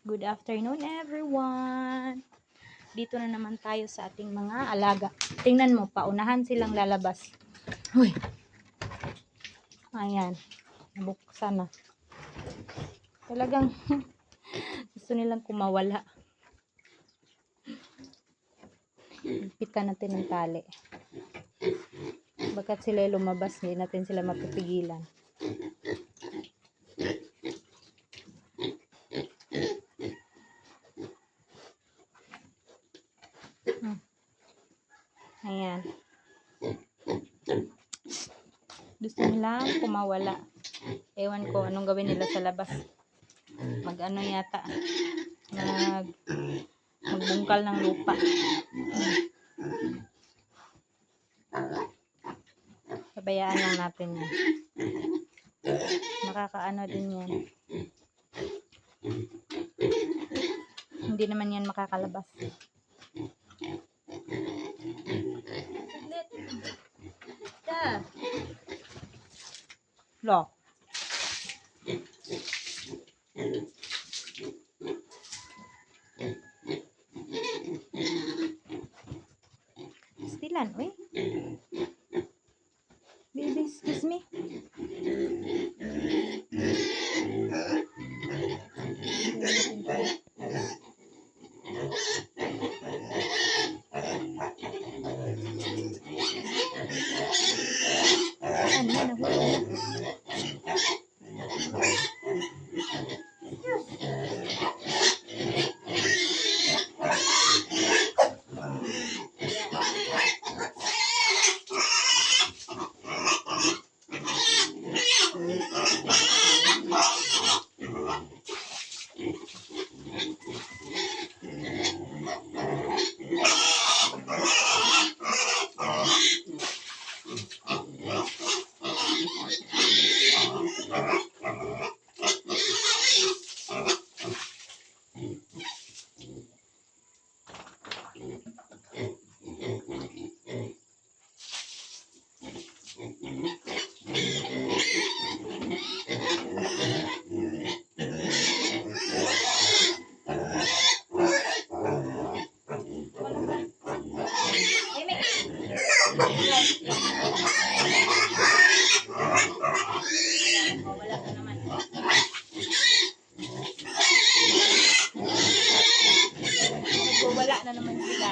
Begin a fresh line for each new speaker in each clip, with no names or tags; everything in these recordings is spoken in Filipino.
Good afternoon, everyone. Dito na naman tayo sa ating mga alaga. Tingnan mo, paunahan silang lalabas. Uy. Ayan. Nabuksan na. Talagang gusto nilang kumawala. Pitan natin ng tali. Bakat sila lumabas, hindi natin sila mapipigilan. Ayan. Gusto nilang kumawala. Ewan ko anong gawin nila sa labas. Mag-ano yata. Magbungkal ng lupa. Pabayaan lang natin yan. Nakakaano din yan. Hindi naman yan makakalabas. Da. Lo. Stilan, uy. Baby, excuse me. Wala na naman sila.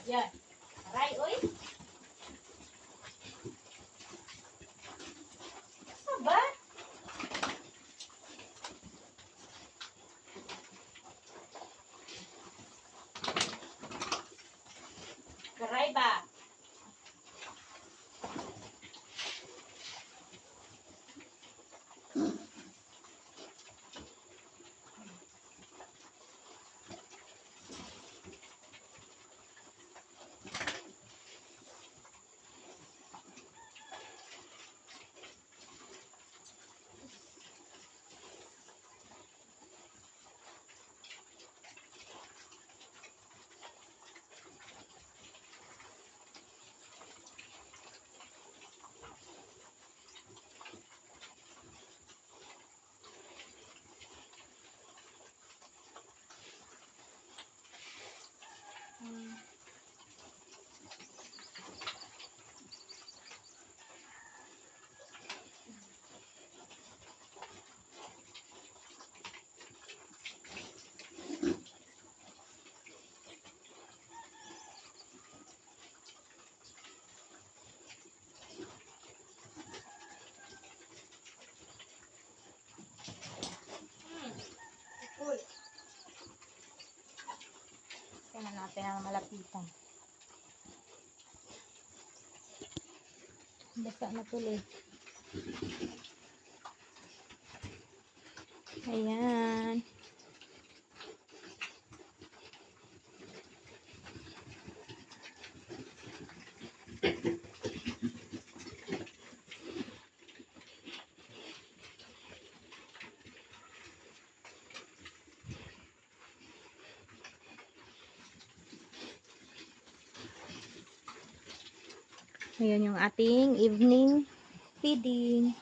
Yan. Aray, oy. Saba? Aray ba? Tingnan natin ang malapitan. Basta na tuloy. Ayan. Ayan yung ating evening feeding.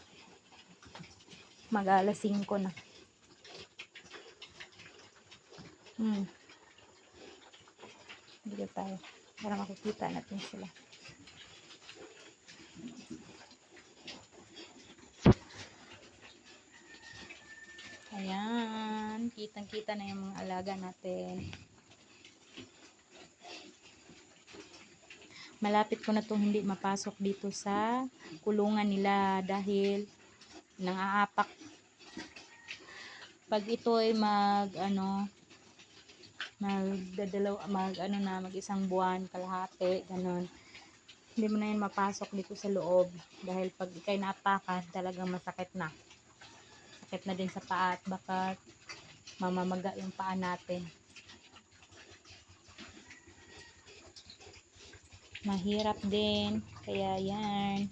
Mag-alas 5 na. Dito tayo. Para makikita natin sila. Ayan. Kitang-kita na yung mga alaga natin. Malapit ko na itong hindi mapasok dito sa kulungan nila dahil nang-aapak. Pag ito ay mag isang buwan, kalahati, ganun. Hindi mo na yun mapasok dito sa loob dahil pag ikay naapakan, talagang masakit na. Sakit na din sa paa at baka mamamaga yung paa natin. Mahirap din. Kaya yan.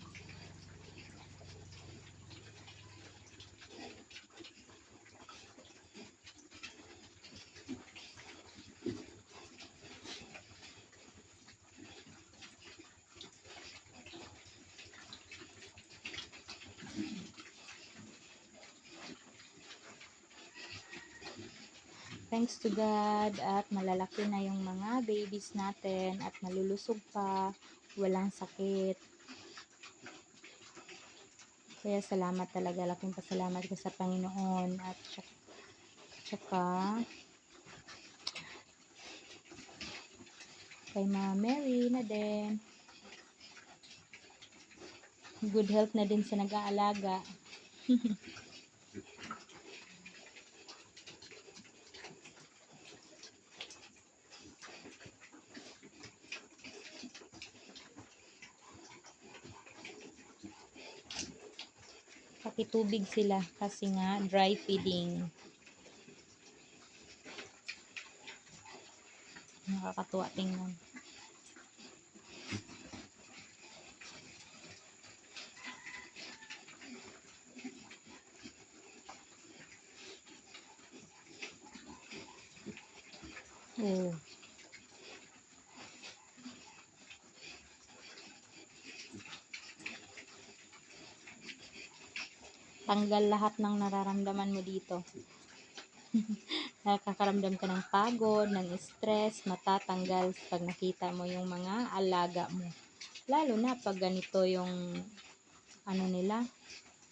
Thanks to God at malalaki na yung mga babies natin at malulusog pa, walang sakit. Kaya salamat talaga, laking pasalamat ko sa Panginoon at tsaka kay Mama Mary na din. Good health na din sa nag-aalaga. Pakitubig sila kasi nga dry feeding. Nakakatuwa tingnan. Oh. Tanggal lahat ng nararamdaman mo dito. Nakakaramdam ka ng pagod, ng stress, matatanggal pag nakita mo yung mga alaga mo. Lalo na pag ganito yung nila,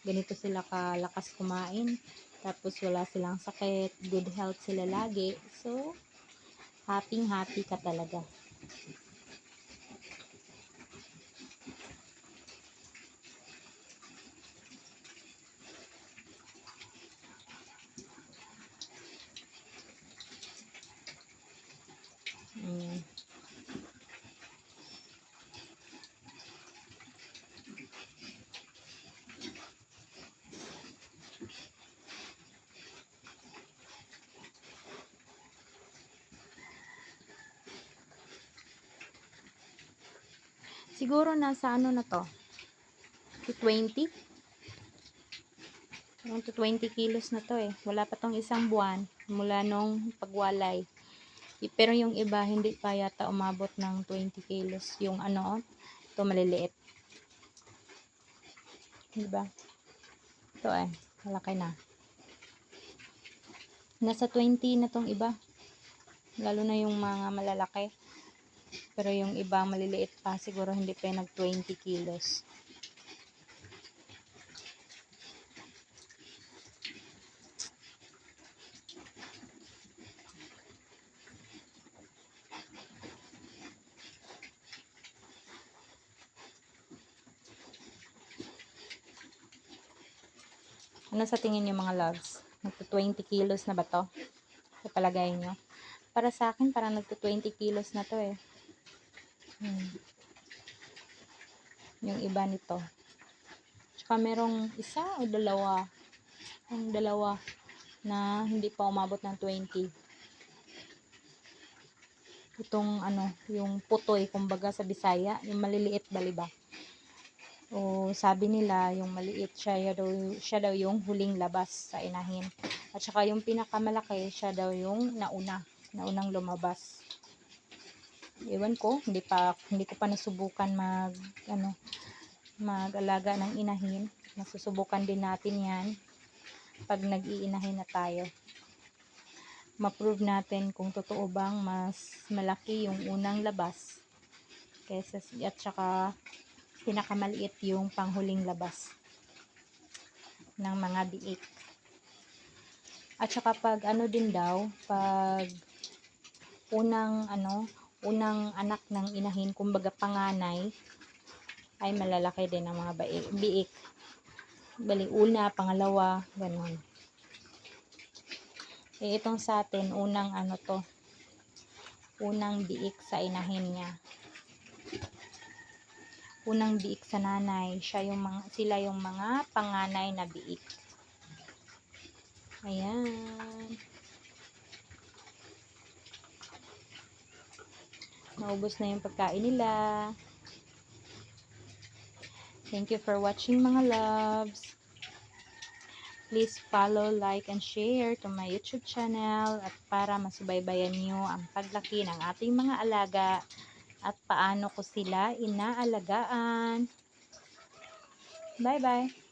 ganito sila kalakas kumain, tapos wala silang sakit, good health sila lagi. So, happy ka talaga. Siguro nasa na to? 20? 20 kilos na to eh. Wala pa tong isang buwan mula nung pagwalay. Pero yung iba hindi pa yata umabot ng 20 kilos. Yung ito maliliit. Diba? Ito malaki na. Nasa 20 na tong iba. Lalo na yung mga malalaki. Pero yung iba maliliit pa, siguro hindi pa nag 20 kilos. Ano sa tingin niyo mga loves? Nagto 20 kilos na ba to? Sa palagay nyo? Para sa akin, parang nagto 20 kilos na to eh. Yung iba nito. Tsaka merong isa o dalawa. Ang dalawa. na hindi pa umabot ng 20. Itong ano, yung putoy, kumbaga sa Bisaya, yung maliliit baliba. O sabi nila, yung maliit siya daw yung huling labas sa inahin. At saka yung pinakamalaki, siya daw yung naunang lumabas. Ewan ko, hindi ko pa nasubukan mag-alaga ng inahin. Masusubukan din natin 'yan pag nag-iinahin na tayo. Ma-prove natin kung totoo bang mas malaki yung unang labas kaysa at saka pinakamaliit yung panghuling labas ng mga biik. At saka pag ano din daw, pag unang anak ng inahin, kumbaga panganay, ay malalaki din ang mga biik. Bali, una, pangalawa, ganun. Itong sa atin, unang biik sa inahin niya. Unang biik sa nanay, sila yung mga panganay na biik. Ayan. Naubos na yung pagkain nila. Thank you for watching, mga loves. Please follow, like, and share to my YouTube channel at para masubaybayan nyo ang paglaki ng ating mga alaga at paano ko sila inaalagaan. Bye-bye!